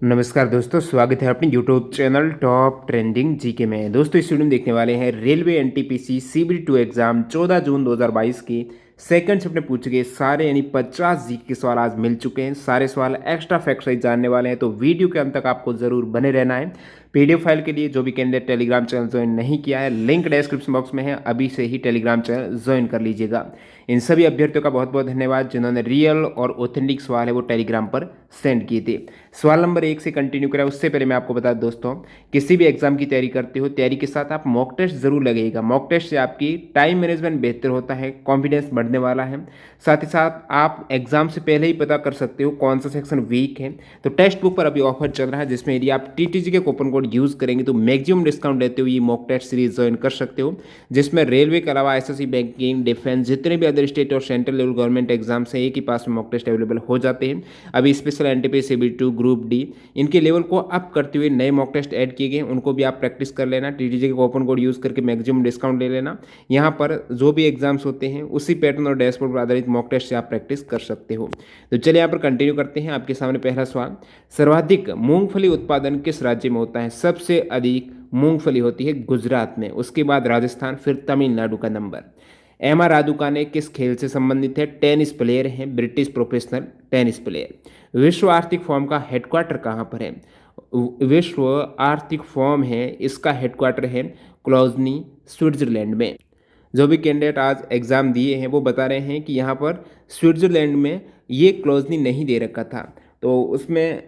नमस्कार दोस्तों, स्वागत है अपने YouTube channel top trending GK में। दोस्तों इस वीडियो में देखने वाले हैं रेलवे एनटीपीसी CBT 2 एग्जाम 14 जून 2022 के सेकंड शिफ्ट में पूछे गए सारे यानी 50 जीके के सवाल आज मिल चुके हैं। सारे सवाल एक्स्ट्रा फैक्ट सहित जानने वाले हैं, तो वीडियो के अंत तक आपको जरूर बने रहना है। PDF फाइल के लिए जो भी कैंडिडेट टेलीग्राम चैनल ज्वाइन नहीं किया है, लिंक डिस्क्रिप्शन बॉक्स में है, अभी से ही टेलीग्राम चैनल ज्वाइन कर लीजिएगा। इन सभी अभ्यर्थियों का बहुत बहुत धन्यवाद जिन्होंने रियल और ऑथेंटिक सवाल है वो टेलीग्राम पर सेंड किए थे। सवाल नंबर 1 से कंटिन्यू करें उससे पहले मैं आपको बता दूं दोस्तों, किसी भी एग्जाम की तैयारी करते हो, तैयारी के साथ आप मॉक टेस्ट जरूर लगेगा। मॉक टेस्ट से आपकी टाइम मैनेजमेंट बेहतर होता है, कॉन्फिडेंस बढ़ने वाला है। साथ ही साथ आप एग्जाम से पहले ही पता कर सकते हो कौन सा सेक्शन वीक है। तो टेक्स्ट बुक पर अभी ऑफर चल रहा है, जिसमें यदि आप TTG के कूपन कोड यूज करेंगे तो मैक्सिमम डिस्काउंट लेते हुए ये मॉक टेस्ट सीरीज ज्वाइन कर सकते हो, जिसमें रेलवे के अलावा SSC, बैंकिंग, डिफेंस, जितने भी अदर स्टेट और सेंट्रल लेवल गवर्नमेंट एग्जाम्स हैं एक ही पास में मॉक टेस्ट अवेलेबल हो जाते हैं। अभी special NTPC CBT 2 group D इनके लेवल को अप करते हुए नए मॉक टेस्ट ऐड किए गए, उनको भी आप प्रैक्टिस कर लेना। TTG के कूपन कोड यूज करके मैक्सिमम डिस्काउंट ले लेना। यहाँ पर जो भी एग्जाम्स होते हैं उसी पैटर्न और डैशबोर्ड पर आधारित मॉक टेस्ट से आप प्रैक्टिस कर सकते हो। तो चलिए यहाँ पर कंटिन्यू करते हैं। आपके सामने पहला सवाल, सर्वाधिक मूंगफली उत्पादन किस राज्य में होता है? सबसे अधिक मूंगफली होती है गुजरात में, उसके बाद राजस्थान, फिर तमिलनाडु का नंबर। एम आर रादुकाने किस खेल से संबंधित है? टेनिस प्लेयर हैं, ब्रिटिश प्रोफेशनल टेनिस प्लेयर। विश्व आर्थिक फोरम का हेडक्वार्टर कहाँ पर है? विश्व आर्थिक फोरम है, इसका हेडक्वार्टर है क्लोजनी, स्विट्जरलैंड में। जो भी कैंडिडेट आज एग्ज़ाम दिए हैं वो बता रहे हैं कि यहाँ पर स्विट्जरलैंड में ये क्लोजनी नहीं दे रखा था, तो उसमें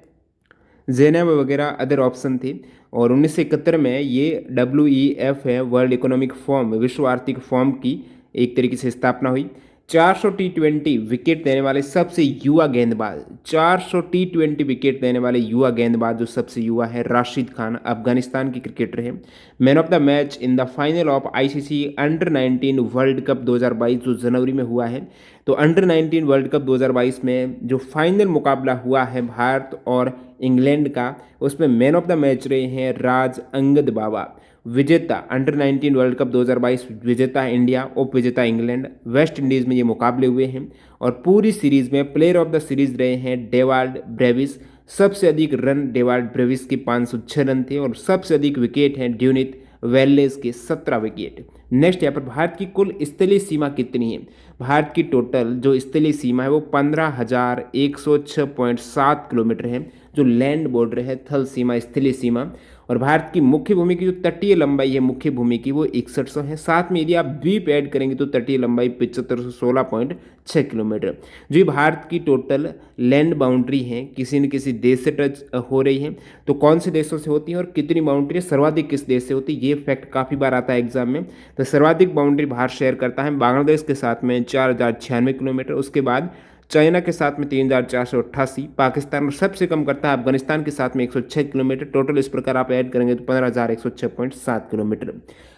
जेनेव वगैरह अदर ऑप्शन थे। और 1971 में ये WEF है, वर्ल्ड इकोनॉमिक फोरम, विश्व आर्थिक फोरम की एक तरीके से स्थापना हुई। 400 T20 विकेट देने वाले सबसे युवा गेंदबाज, 400 T20 विकेट देने वाले युवा गेंदबाज जो सबसे युवा है, राशिद खान, अफगानिस्तान की क्रिकेटर है। Man of the match in the final of ICC under-19 world cup 2022 जो जनवरी में हुआ है। तो अंडर-19 वर्ल्ड कप 2022 में जो फाइनल मुकाबला हुआ है भारत और इंग्लैंड का, उसमें मैन ऑफ द मैच रहे हैं राज अंगद बाबा। विजेता अंडर-19 वर्ल्ड कप 2022 विजेता इंडिया, उप विजेता इंग्लैंड, वेस्ट इंडीज़ में ये मुकाबले हुए हैं। और पूरी सीरीज में प्लेयर ऑफ द सीरीज रहे हैं डेवाल्ड ब्रेविस। सबसे अधिक रन डेवाल्ड ब्रेविस के 506 रन थे, और सबसे अधिक विकेट हैं ड्यूनिट वेल्लेस के 17 विकेट। नेक्स्ट यहाँ पर भारत की कुल स्थलीय सीमा कितनी है? भारत की टोटल जो स्थलीय सीमा है वो 15,106.7 किलोमीटर है, जो लैंड बॉर्डर है, थल सीमा, स्थलीय सीमा। और भारत की मुख्य भूमि की जो तटीय लंबाई है मुख्य भूमि की वो 6100 है। साथ में यदि आप द्वीप ऐड करेंगे तो तटीय लंबाई 7516.6 किलोमीटर। जो ये भारत की टोटल लैंड बाउंड्री है किसी न किसी देश से टच हो रही है, तो कौन से देशों से होती है और कितनी बाउंड्री सर्वाधिक किस देश से होती है, ये फैक्ट काफ़ी बार आता है एग्जाम में। तो सर्वाधिक बाउंड्री भारत शेयर करता है बांग्लादेश के साथ में 4096 किलोमीटर, उसके बाद चाइना के साथ में 3488, पाकिस्तान और सबसे कम करता है अफगानिस्तान के साथ में 106 किलोमीटर। टोटल इस प्रकार आप ऐड करेंगे तो 15,106.7 किलोमीटर।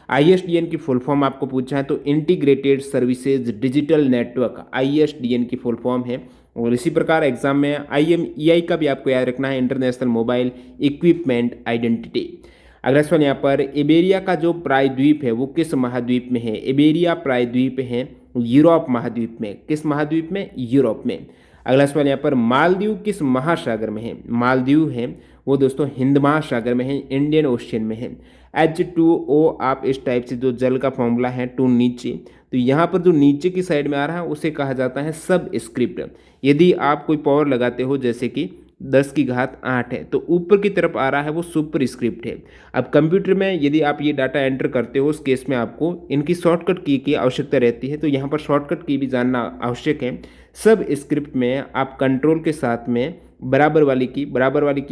ISDN की फुल फॉर्म आपको पूछा है तो integrated services digital network, ISDN की फुल फॉर्म है। और इसी प्रकार एग्जाम में IMEI का भी आपको याद रखना है, इंटरनेशनल मोबाइल इक्विपमेंट आइडेंटिटी। अगला सवाल यहाँ पर, इबेरिया का जो प्रायद्वीप है वो किस महाद्वीप में है? इबेरिया प्रायद्वीप है यूरोप महाद्वीप में। किस महाद्वीप में? यूरोप में। अगला सवाल यहाँ पर, मालदीव किस महासागर में है? मालदीव है वो दोस्तों हिंद महासागर में है, इंडियन ओशियन में है। H2O आप इस टाइप से जो जल का फॉर्मूला है टू नीचे, तो यहाँ पर जो नीचे की साइड में आ रहा है उसे कहा जाता है सब स्क्रिप्ट। यदि आप कोई पावर लगाते हो जैसे कि 10 की घात 8 है, तो ऊपर की तरफ आ रहा है वो सुपर स्क्रिप्ट है। अब कंप्यूटर में यदि आप ये डाटा एंटर करते हो उस केस में आपको इनकी शॉर्टकट की आवश्यकता रहती है, तो यहाँ पर शॉर्टकट की भी जानना आवश्यक है। सब स्क्रिप्ट में आप कंट्रोल के साथ में बराबर वाली की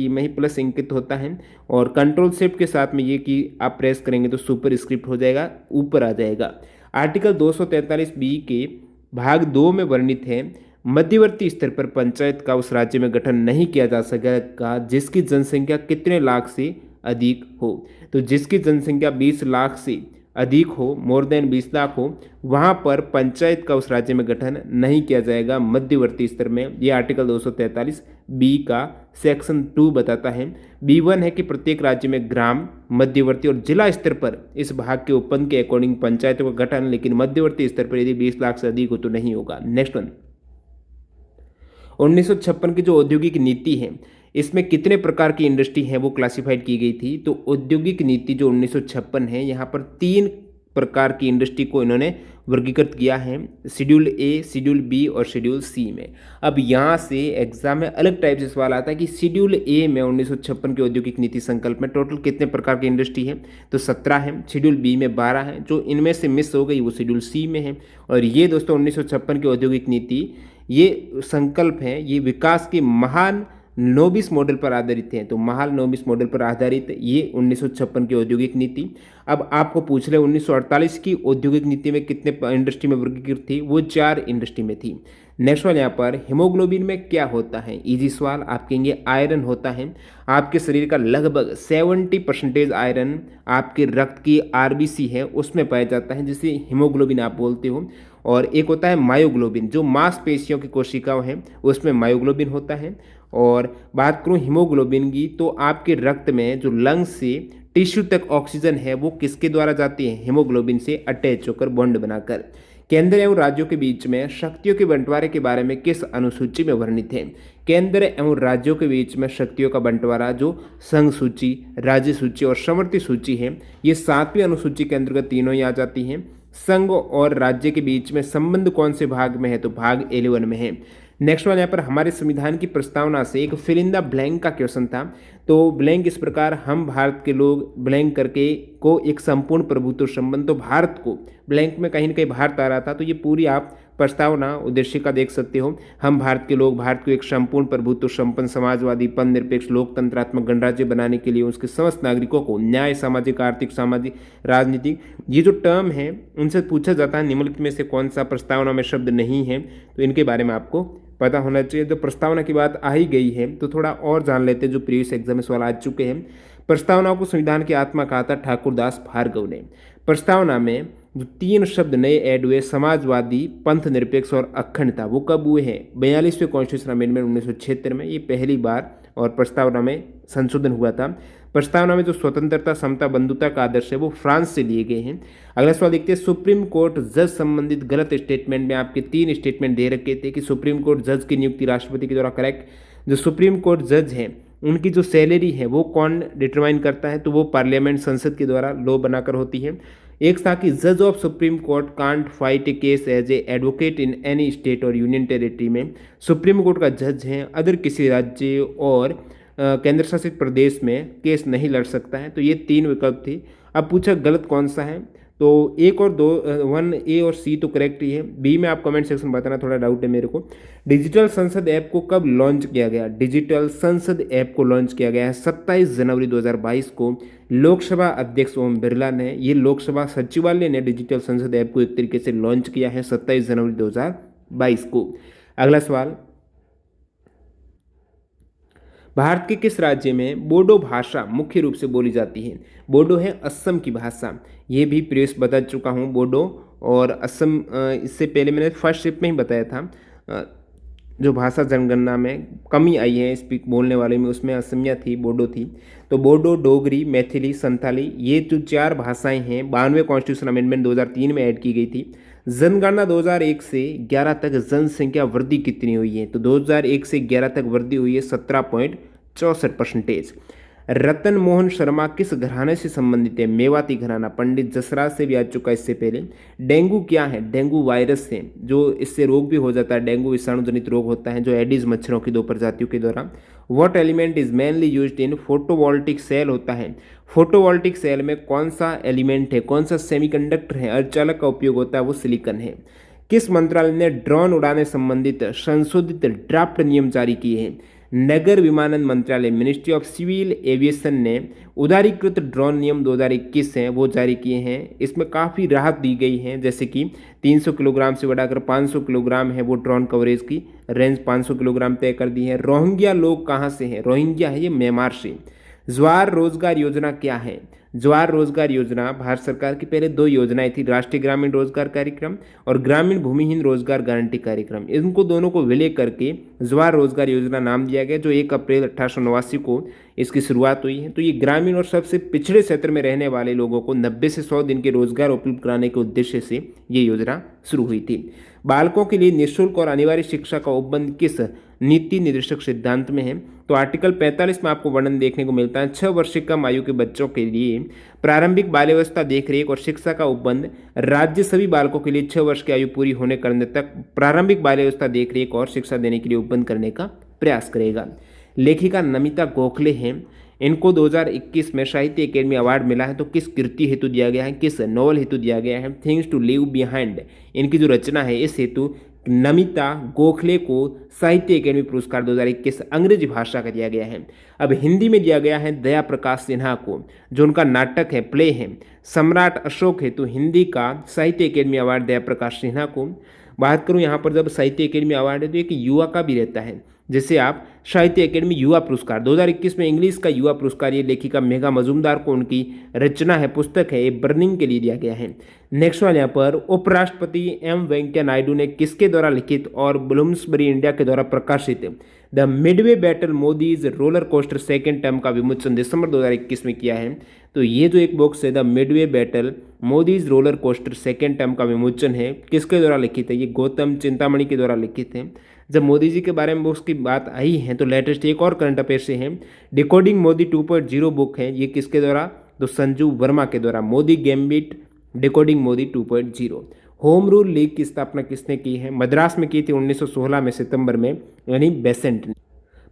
में ही प्लस अंकित होता है, और कंट्रोल शिफ्ट के साथ में ये की आप प्रेस करेंगे तो सुपर स्क्रिप्ट हो जाएगा, ऊपर आ जाएगा। आर्टिकल 243B के भाग 2 में वर्णित है, मध्यवर्ती स्तर पर पंचायत का उस राज्य में गठन नहीं किया जा सकेगा जिसकी जनसंख्या कितने लाख से अधिक हो। तो जिसकी जनसंख्या 20 लाख से अधिक हो, मोर देन 20 लाख हो, वहाँ पर पंचायत का उस राज्य में गठन नहीं किया जाएगा मध्यवर्ती स्तर में। ये आर्टिकल 243B का सेक्शन 2 बताता है। B1 है कि प्रत्येक राज्य में ग्राम, मध्यवर्ती और जिला स्तर पर इस भाग के उपन के अकॉर्डिंग पंचायतों का गठन, लेकिन मध्यवर्ती स्तर पर यदि 20 लाख से अधिक हो तो नहीं होगा। नेक्स्ट वन, 1956 की जो औद्योगिक नीति है इसमें कितने प्रकार की इंडस्ट्री है वो क्लासिफाइड की गई थी। तो औद्योगिक नीति जो 1956 है, यहाँ पर 3 प्रकार की इंडस्ट्री को इन्होंने वर्गीकृत किया है, शेड्यूल ए, शेड्यूल बी और शेड्यूल सी में। अब यहाँ से एग्जाम में अलग टाइप से सवाल आता है कि शेड्यूल ए में 1956 की औद्योगिक नीति संकल्प में टोटल कितने प्रकार की इंडस्ट्री है, तो 17 है। शेड्यूल बी में 12 है, जो इनमें से मिस हो गई वो शेड्यूल सी में है। और ये दोस्तों 1956 की औद्योगिक नीति, ये संकल्प है, ये विकास के महान नोबिस मॉडल पर आधारित है। तो महान नोबिस मॉडल पर आधारित ये 1956 की औद्योगिक नीति। अब आपको पूछ रहे 1948 की औद्योगिक नीति में कितने इंडस्ट्री में वर्गीकृत थी, वो 4 इंडस्ट्री में थी। नेक्स्ट वाले यहाँ पर हीमोग्लोबिन में क्या होता है, इजी सवाल। आप कहेंगे आयरन होता है। आपके शरीर का लगभग 70% आयरन आपके रक्त की आरबीसी है उसमें पाया जाता है, जिसे हीमोग्लोबिन आप बोलते हो। और एक होता है मायोग्लोबिन, जो मांसपेशियों की कोशिकाओं हैं उसमें मायोग्लोबिन होता है। और बात करूं हीमोग्लोबिन की, तो आपके रक्त में जो लंग्स से टिश्यू तक ऑक्सीजन है वो किसके द्वारा जाती है, हीमोग्लोबिन से अटैच होकर बॉन्ड बनाकर। केंद्र एवं राज्यों के बीच में शक्तियों के बंटवारे के बारे में किस अनुसूची में वर्णित है। केंद्र एवं राज्यों के बीच में शक्तियों का बंटवारा जो संघ सूची, राज्य सूची और समवर्ती सूची है, ये 7वीं अनुसूची के अंतर्गत तीनों ही आ जाती हैं। संघ और राज्य के बीच में संबंध कौन से भाग में है, तो भाग 11 में है। नेक्स्ट वाले यहाँ पर हमारे संविधान की प्रस्तावना से एक फिल इन द ब्लैंक का क्वेश्चन था। तो ब्लैंक इस प्रकार, हम भारत के लोग ब्लैंक करके को एक संपूर्ण प्रभुत्व संबंध, तो भारत को ब्लैंक में कहीं ना कहीं भारत आ रहा था। तो ये पूरी आप प्रस्तावना उद्देश्य का देख सकते हो। हम भारत के लोग भारत को एक संपूर्ण प्रभुत्व संपन्न समाजवादी पन निरपेक्ष लोकतंत्रात्मक गणराज्य बनाने के लिए उसके समस्त नागरिकों को न्याय, सामाजिक, आर्थिक, सामाजिक, राजनीतिक, ये जो टर्म है उनसे पूछा जाता है निम्नलिखित में से कौन सा प्रस्तावना में शब्द नहीं है। तो इनके बारे में आपको पता होना चाहिए। तो प्रस्तावना की बात आ ही गई है तो थोड़ा और जान लेते हैं जो प्रीवियस एग्जाम में सवाल आ चुके हैं। प्रस्तावना को संविधान की आत्मा कहा था ठाकुरदास भार्गव ने। प्रस्तावना में जो 3 शब्द नए ऐड हुए, समाजवादी, पंथ निरपेक्ष और अखंडता, वो कब हुए हैं, 42वें कॉन्स्टिट्यूशन अमेंडमेंट 1976 में, ये पहली बार और प्रस्तावना में संशोधन हुआ था। प्रस्तावना में जो स्वतंत्रता, समता, बंधुता का आदर्श है वो फ्रांस से लिए गए हैं। अगला सवाल देखते हैं, सुप्रीम कोर्ट जज संबंधित गलत स्टेटमेंट में आपके 3 स्टेटमेंट दे रखे थे कि सुप्रीम कोर्ट जज की नियुक्ति राष्ट्रपति के द्वारा करेक्ट। जो सुप्रीम कोर्ट जज हैं उनकी जो सैलरी है वो कौन डिटरमाइन करता है, तो वो पार्लियामेंट, संसद के द्वारा लॉ बनाकर होती है। एक था कि जज of Supreme Court can't fight a case as a advocate in any state और यूनियन टेरिटरी में सुप्रीम कोर्ट का जज है अदर किसी राज्य और केंद्र शासित प्रदेश में केस नहीं लड़ सकता है। तो ये 3 विकल्प थी। अब पूछा गलत कौन सा है, तो 1 और 2, 1 ए और सी तो करेक्ट ही है। बी में आप कमेंट सेक्शन में बताना, थोड़ा डाउट है मेरे को। डिजिटल संसद ऐप को कब लॉन्च किया गया, डिजिटल संसद ऐप को लॉन्च किया गया है 27 जनवरी 2022 को। लोकसभा अध्यक्ष ओम बिरला ने, ये लोकसभा सचिवालय ने डिजिटल संसद ऐप को एक तरीके से लॉन्च किया है 27 जनवरी 2022 को। अगला सवाल, भारत के किस राज्य में बोडो भाषा मुख्य रूप से बोली जाती है। बोडो है असम की भाषा, ये भी प्रीवियस बता चुका हूँ। बोडो और असम, इससे पहले मैंने फर्स्ट शिफ्ट में ही बताया था। जो भाषा जनगणना में कमी आई है स्पीक बोलने वाले में, उसमें असमिया थी, बोडो थी। तो बोडो, डोगरी, मैथिली, संथाली, ये जो 4 भाषाएं हैं 92वें कॉन्स्टिट्यूशन अमेंडमेंट 2003 में ऐड की गई थी। जनगणना 2001 से 11 तक जनसंख्या वृद्धि कितनी हुई है, तो 2001 से 11 तक वृद्धि हुई है 17.64%। रतन मोहन शर्मा किस घराने से संबंधित है, मेवाती घराना, पंडित जसराज से भी आ चुका इससे पहले। डेंगू क्या है, डेंगू वायरस है, जो इससे रोग भी हो जाता है, डेंगू विषाणु जनित रोग होता है जो एडिस मच्छरों की 2 प्रजातियों के द्वारा। What element is mainly used in photovoltaic cell होता है, फोटोवोल्टिक सेल में कौन सा एलिमेंट है, कौन सा सेमीकंडक्टर है, अर्धचालक का उपयोग होता है, वो सिलिकॉन है। किस मंत्रालय ने ड्रोन उड़ाने संबंधित संशोधित ड्राफ्ट नियम जारी किए हैं, नगर विमानन मंत्रालय, मिनिस्ट्री ऑफ सिविल एविएशन ने उदारीकृत ड्रोन नियम 2021 हैं वो जारी किए हैं। इसमें काफ़ी राहत दी गई है, जैसे कि 300 किलोग्राम से बढ़ाकर 500 किलोग्राम है वो ड्रोन कवरेज की रेंज 500 किलोग्राम तय कर दी है। रोहिंग्या लोग कहाँ से हैं, रोहिंग्या है ये म्यांमार से। ज्वार रोजगार योजना क्या है, ज्वार रोजगार योजना भारत सरकार की पहले 2 योजनाएं थी, राष्ट्रीय ग्रामीण रोजगार कार्यक्रम और ग्रामीण भूमिहीन रोजगार गारंटी कार्यक्रम। इनको दोनों को विलय करके ज्वार रोजगार योजना नाम दिया गया, जो 1 अप्रैल 1889 को इसकी शुरुआत हुई है। तो ये ग्रामीण और सबसे पिछड़े क्षेत्र में रहने वाले लोगों को 90 से 100 दिन के रोजगार उपलब्ध कराने के उद्देश्य से ये योजना शुरू हुई थी। बालकों के लिए निःशुल्क और अनिवार्य शिक्षा का उपबंध किस नीति निर्देशक सिद्धांत में है, तो आर्टिकल 45 में आपको वर्णन देखने को मिलता है 6 वर्ष से कम आयु के बच्चों के लिए प्रारंभिक बाल्यावस्था देखरेख और शिक्षा का उपबंध राज्य सभी बालकों के लिए 6 वर्ष की आयु पूरी होने करने तक प्रारंभिक बाल्यावस्था देखरेख और शिक्षा देने के लिए उपबंध करने का प्रयास करेगा। लेखिका नमिता गोखले हैं, इनको 2021 में साहित्य अकेडमी अवार्ड मिला है। तो किस कृति हेतु दिया गया है, किस नॉवल हेतु दिया गया है, थिंग्स टू लीव बिहाइंड, इनकी जो रचना है इस हेतु नमिता गोखले को साहित्य अकेडमी पुरस्कार 2021 अंग्रेजी भाषा का दिया गया है। अब हिंदी में दिया गया है दया प्रकाश सिन्हा को, जो उनका नाटक है प्ले है सम्राट अशोक हेतु हिंदी का साहित्य अकेडमी अवार्ड दया प्रकाश सिन्हा को। बात करूं यहाँ पर जब साहित्य अकेडमी अवार्ड है तो एक युवा का भी रहता है, जैसे आप साहित्य अकेडमी युवा पुरस्कार 2021 में इंग्लिश का युवा पुरस्कार ये लेखिका मेघा मजूमदार को उनकी रचना है पुस्तक है ये बर्निंग के लिए दिया गया है। नेक्स्ट वाले यहाँ पर उपराष्ट्रपति एम वेंकैया नायडू ने किसके द्वारा लिखित और ब्लूम्सबरी इंडिया के द्वारा प्रकाशित the Midway battle Modi's roller coaster second term का विमोचन दिसंबर 2021 में किया है। तो ये जो एक बॉक्स है the Midway battle Modi's roller coaster second term का विमोचन है किसके द्वारा लिखित है, ये गौतम चिंतामणि के द्वारा लिखित है। जब मोदी जी के बारे में बुक्स की बात आई है तो लेटेस्ट एक और करंट अफेयर से है डिकोडिंग मोदी 2.0 बुक है, ये किसके द्वारा, तो संजू वर्मा के द्वारा, Modi gambit decoding Modi 2.0। Home rule league की स्थापना किसने की है, मद्रास में की थी 1916 में सितंबर में, यानी बेसेंट ने।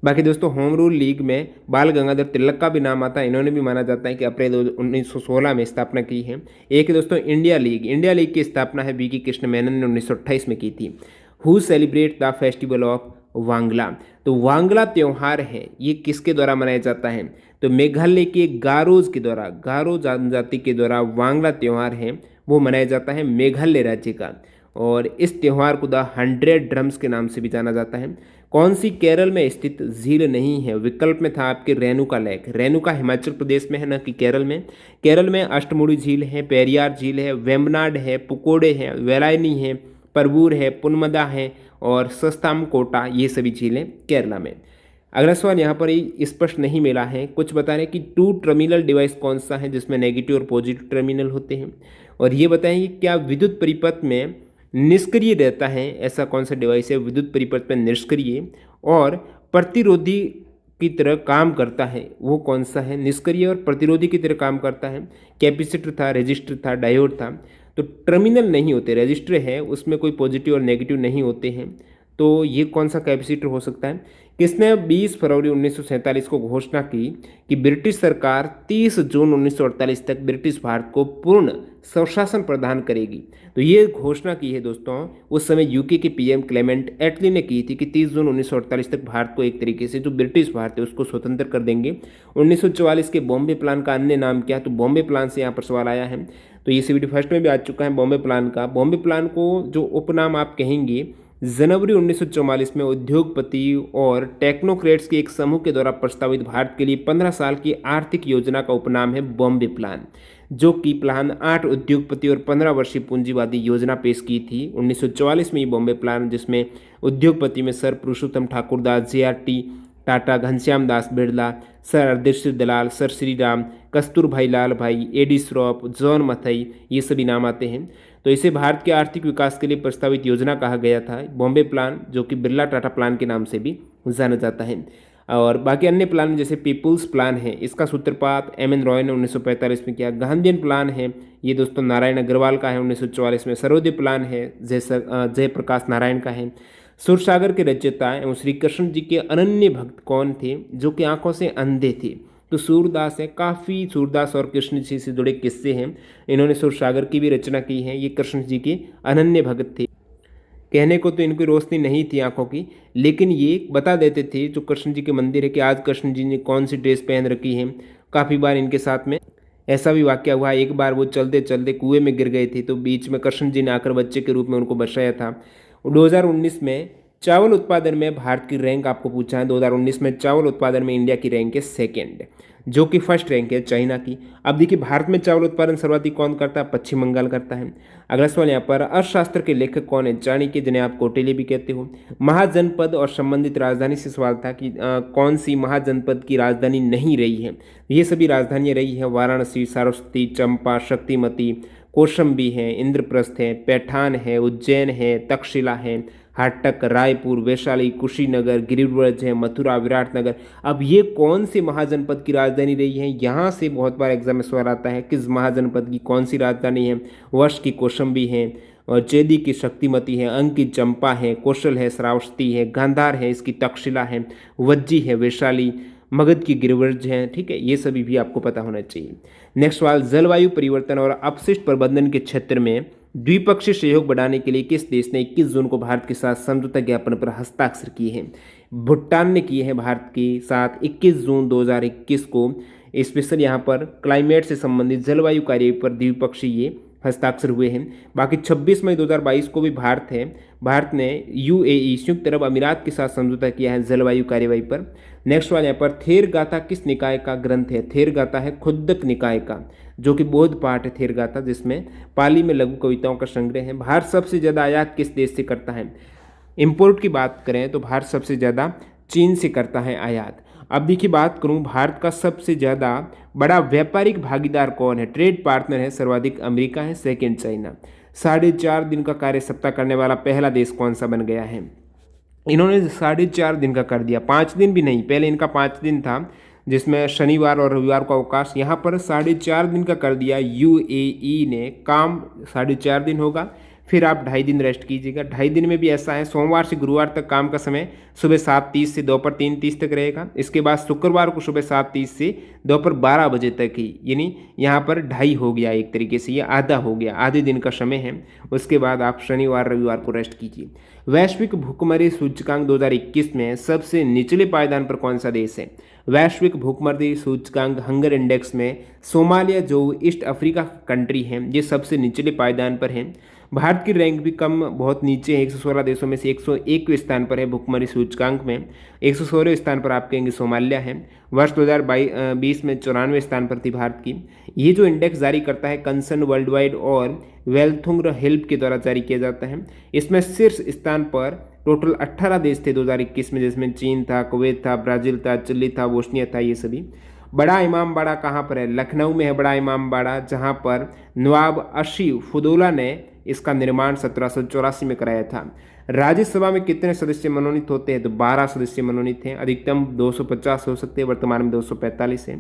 बाकी दोस्तों होम रूल लीग में बाल गंगाधर तिलक का भी नाम आता है, इन्होंने भी माना जाता है कि अप्रैल 1916 में स्थापना की है। एक दोस्तों इंडिया लीग की स्थापना है वी.के. कृष्ण मेनन ने 1928 में की थी। Who celebrate the festival of Wangala, तो वांगला त्यौहार है ये किसके द्वारा मनाया जाता है, तो मेघालय के गारोज के द्वारा, गारो जनजाति के द्वारा वांगला त्यौहार है वो मनाया जाता है मेघालय राज्य का। और इस त्यौहार को द 100 ड्रम्स के नाम से भी जाना जाता है। कौन सी केरल में स्थित झील नहीं है, विकल्प में था आपके रेणुका लेक, रेणुका हिमाचल प्रदेश में है न कि केरल में। केरल में अष्टमुड़ी झील है, पेरियार झील है, वेम्बनाड है, पुकोडे है, वेलायनी है, परवूर है, पुनमदा है और सस्तामकोटा, ये सभी झीलें केरला में। अगला सवाल यहाँ पर ही स्पष्ट नहीं मिला है, कुछ बता रहे कि 2 टर्मिनल डिवाइस कौन सा है जिसमें नेगेटिव और पॉजिटिव टर्मिनल होते हैं, और ये बताएं कि क्या विद्युत परिपथ में निष्क्रिय रहता है, ऐसा कौन सा डिवाइस है विद्युत परिपथ में निष्क्रिय और प्रतिरोधी की तरह काम करता है, वो कौन सा है, निष्क्रिय और प्रतिरोधी की तरह काम करता है। कैपेसिटर था, रजिस्टर था, डायोड था। तो टर्मिनल नहीं होते, रजिस्टर है उसमें कोई पॉजिटिव और नेगेटिव नहीं होते हैं, तो ये कौन सा कैपेसिटर हो सकता है। किसने 20 फरवरी 1947 को घोषणा की कि ब्रिटिश सरकार 30 जून 1948 तक ब्रिटिश भारत को पूर्ण स्वशासन प्रदान करेगी। तो ये घोषणा की है दोस्तों उस समय यूके के पीएम क्लेमेंट एटली ने की थी कि 30 जून 1948 तक भारत को एक तरीके से जो ब्रिटिश भारत है उसको स्वतंत्र कर देंगे। 1944 के बॉम्बे प्लान का अन्य नाम क्या है, तो बॉम्बे प्लान से यहाँ पर सवाल आया है। तो ये सीबीटी फर्स्ट में भी आ चुका है बॉम्बे प्लान का। बॉम्बे प्लान को जो उपनाम आप कहेंगे, जनवरी 1944 में उद्योगपति और टेक्नोक्रेट्स के एक समूह के द्वारा प्रस्तावित भारत के लिए 15 साल की आर्थिक योजना का उपनाम है बॉम्बे प्लान, जो कि प्लान 8 उद्योगपति और 15 वर्षीय पूंजीवादी योजना पेश की थी 1944 में। ये बॉम्बे प्लान जिसमें उद्योगपति में सर पुरुषोत्तम ठाकुरदास, JRT टाटा, घनश्याम दास बिरला, सर अर्देश्वर दलाल, सर श्री राम, कस्तूरभाई लाल भाई, A.D. श्रॉफ, जॉन मथई, ये सभी नाम आते हैं। तो इसे भारत के आर्थिक विकास के लिए प्रस्तावित योजना कहा गया था बॉम्बे प्लान, जो कि बिरला टाटा प्लान के नाम से भी जाना जाता है। और बाकी अन्य प्लान जैसे पीपुल्स प्लान है, इसका सूत्रपात M.N. रॉय ने 1945 में किया। गांधीयन प्लान है ये दोस्तों नारायण अग्रवाल का है 1944 में। सर्वोदय प्लान है जयप्रकाश नारायण का है। सुरसागर के रचयिता एवं श्री कृष्ण जी के अनन्य भक्त कौन थे, जो कि आंखों से अंधे थे, तो सूरदास है। काफ़ी सूरदास और कृष्ण जी से जुड़े किस्से हैं, इन्होंने सुरसागर की भी रचना की है। ये कृष्ण जी के अनन्य भक्त थे। कहने को तो इनकी रोशनी नहीं थी आंखों की, लेकिन ये बता देते थे जो कृष्ण जी के मंदिर है कि आज कृष्ण जी ने कौन सी ड्रेस पहन रखी है। काफ़ी बार इनके साथ में ऐसा भी वाकया हुआ, एक बार वो चलते चलते कुएं में गिर गए थे, तो बीच में कृष्ण जी ने आकर बच्चे के रूप में उनको बचाया था। 2019 में चावल उत्पादन में भारत की रैंक आपको पूछा है। 2019 में चावल उत्पादन में इंडिया की रैंक है सेकेंड, जो कि फर्स्ट रैंक है चाइना की। अब देखिए भारत में चावल उत्पादन सर्वाधिक कौन करता है, पश्चिम बंगाल करता है। अगला सवाल यहाँ पर अर्थशास्त्र के लेखक कौन है, चाणक्य, जिन्हें आप कौटिल्य भी कहते हो। महाजनपद और संबंधित राजधानी से सवाल था कि कौन सी महाजनपद की राजधानी नहीं रही है। ये सभी राजधानियाँ रही है वाराणसी, सरस्वती, चंपा, शक्तिमती, कौशंबी है, इंद्रप्रस्थ है, पैठान है, उज्जैन है, तक्षशिला है, हाटक, रायपुर, वैशाली, कुशीनगर, गिरिव्रज है, मथुरा, विराटनगर। अब ये कौन से महाजनपद की राजधानी रही है, यहाँ से बहुत बार एग्जाम में सवाल आता है किस महाजनपद की कौन सी राजधानी है। वर्ष की कौशंबी है, और चेदी की शक्तिमती है, अंक की चंपा है, कौशल है, श्रावस्ती है, गांधार है, इसकी तक्षशिला है, वज्जी है, वैशाली, मगध की गिरिव्रज है। ठीक है, ये सभी भी आपको पता होना चाहिए। नेक्स्ट सवाल, जलवायु परिवर्तन और अपशिष्ट प्रबंधन के क्षेत्र में द्विपक्षीय सहयोग बढ़ाने के लिए किस देश ने 21 जून को भारत के साथ समझौता ज्ञापन पर हस्ताक्षर किए हैं। भूटान ने किए हैं भारत के साथ 21 जून 2021 को। स्पेशल यहाँ पर क्लाइमेट से संबंधित जलवायु कार्य पर द्विपक्षीय ये हस्ताक्षर हुए हैं। बाकी 26 मई 2022 को भी भारत ने यूएई संयुक्त अरब अमीरात के साथ समझौता किया है जलवायु कार्यवाही पर। नेक्स्ट वाले यहाँ पर थेर गाथा किस निकाय का ग्रंथ है। थेर गाथा है खुद्दक निकाय का, जो कि बौद्ध पाठ है थेर गाथा, जिसमें पाली में लघु कविताओं का संग्रह है। भारत सबसे ज़्यादा आयात किस देश से करता है। इंपोर्ट की बात करें तो भारत सबसे ज़्यादा चीन से करता है आयात। अब देखिए बात करूं भारत का सबसे ज़्यादा बड़ा व्यापारिक भागीदार कौन है, ट्रेड पार्टनर है, सर्वाधिक अमेरिका है, सेकेंड चाइना। 4.5 दिन का कार्य सप्ताह करने वाला पहला देश कौन सा बन गया है। इन्होंने 4.5 दिन का कर दिया, 5 दिन भी नहीं, पहले इनका 5 दिन था जिसमें शनिवार और रविवार को अवकाश, यहाँ पर 4.5 दिन का कर दिया यूएई ने। काम 4.5 दिन होगा, फिर आप 2.5 दिन रेस्ट कीजिएगा। 2.5 दिन में भी ऐसा है, सोमवार से गुरुवार तक काम का समय सुबह 7:30 से दोपहर 3:30 तक रहेगा। इसके बाद शुक्रवार को सुबह 7:30 से दोपहर 12 बजे तक ही, यानी यहाँ पर 2.5 हो गया, एक तरीके से ये आधा हो गया, आधे दिन का समय है। उसके बाद आप शनिवार रविवार को रेस्ट कीजिए। वैश्विक भूखमरी सूचकांक 2021 में सबसे निचले पायदान पर कौन सा देश है। वैश्विक भूखमरी सूचकांक हंगर इंडेक्स में सोमालिया, जो ईस्ट अफ्रीका कंट्री है, ये सबसे निचले पायदान पर है। भारत की रैंक भी कम, बहुत नीचे है, 116 देशों में से 101वें स्थान पर है भूखमरी सूचकांक में। 116वें स्थान पर आप कहेंगे सोमालिया है। वर्ष 2020 में 94वें स्थान पर थी भारत की। ये जो इंडेक्स जारी करता है कंसर्न वर्ल्ड वाइड और वेल्थुंगर हेल्प के द्वारा जारी किया जाता है। इसमें शीर्ष स्थान पर टोटल 18 देश थे 2021 में, जिसमें चीन था, कुवैत था, ब्राज़ील था, चिली था, बोस्निया था, ये सभी। बड़ा इमाम बाड़ा कहाँ पर है। लखनऊ में है बड़ा इमाम बाड़ा, जहाँ पर नवाब अशीफुद्दौला ने इसका निर्माण 1784 में कराया था। राज्यसभा में कितने सदस्य मनोनीत होते हैं, तो 12 सदस्य मनोनीत हैं। अधिकतम 250 हो सकते हैं, वर्तमान में 245 है।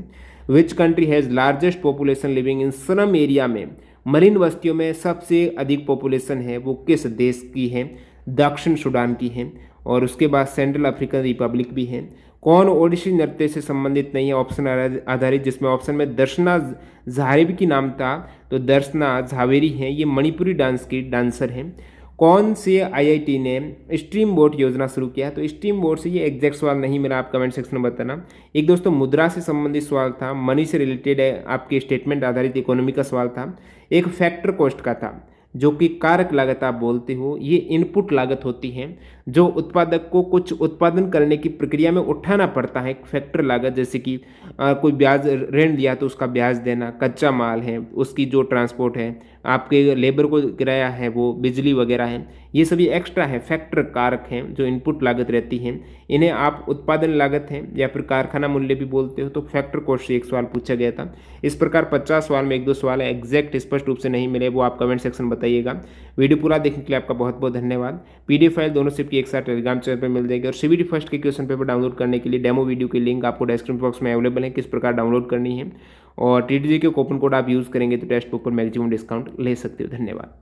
Which country has largest population living in slum area में, मरीन बस्तियों में सबसे अधिक पॉपुलेशन है वो किस देश की है, दक्षिण सूडान की है। और उसके बाद सेंट्रल अफ्रीकन रिपब्लिक भी है। कौन ओडिसी नृत्य से संबंधित नहीं है, ऑप्शन आधारित, जिसमें ऑप्शन में दर्शना झावेरी की नाम था, तो दर्शना झावेरी हैं, ये मणिपुरी डांस की डांसर हैं। कौन से आईआईटी ने स्ट्रीम बोर्ड योजना शुरू किया, तो स्ट्रीम बोर्ड से ये एग्जैक्ट सवाल नहीं मिला, आप कमेंट सेक्शन में बताना। एक दोस्तों मुद्रा से संबंधित सवाल था, मनी से रिलेटेड है, आपके स्टेटमेंट आधारित इकोनॉमी का सवाल था। एक फैक्टर कॉस्ट का था, जो कि कारक लागत आप बोलते हो, ये इनपुट लागत होती है जो उत्पादक को कुछ उत्पादन करने की प्रक्रिया में उठाना पड़ता है। फैक्टर लागत जैसे कि कोई ब्याज ऋण दिया तो उसका ब्याज देना, कच्चा माल है उसकी जो ट्रांसपोर्ट है, आपके लेबर को किराया है, वो बिजली वगैरह है, ये सभी एक्स्ट्रा है, फैक्टर कारक हैं जो इनपुट लागत रहती हैं। इन्हें आप उत्पादन लागत है या फिर कारखाना मूल्य भी बोलते हो। तो फैक्टर कॉस्ट से एक सवाल पूछा गया था। इस प्रकार 50 सवाल में 1-2 सवाल है एग्जैक्ट स्पष्ट रूप से नहीं मिले, वो आप कमेंट सेक्शन बताइएगा। वीडियो पूरा देखने के लिए आपका बहुत बहुत धन्यवाद। पीडीएफ फाइल दोनों शिफ्ट की एक साथ टेलीग्राम चैनल पर मिल जाएगी। और सीबीटी फर्स्ट के क्वेश्चन पेपर डाउनलोड करने के लिए डेमो वीडियो की लिंक आपको डिस्क्रिप्शन बॉक्स में अवेलेबल है, किस प्रकार डाउनलोड करनी है। और टीटीजी के कूपन कोड आप यूज़ करेंगे तो टेक्स्ट बुक पर मैक्सिमम डिस्काउंट ले सकते हो। धन्यवाद।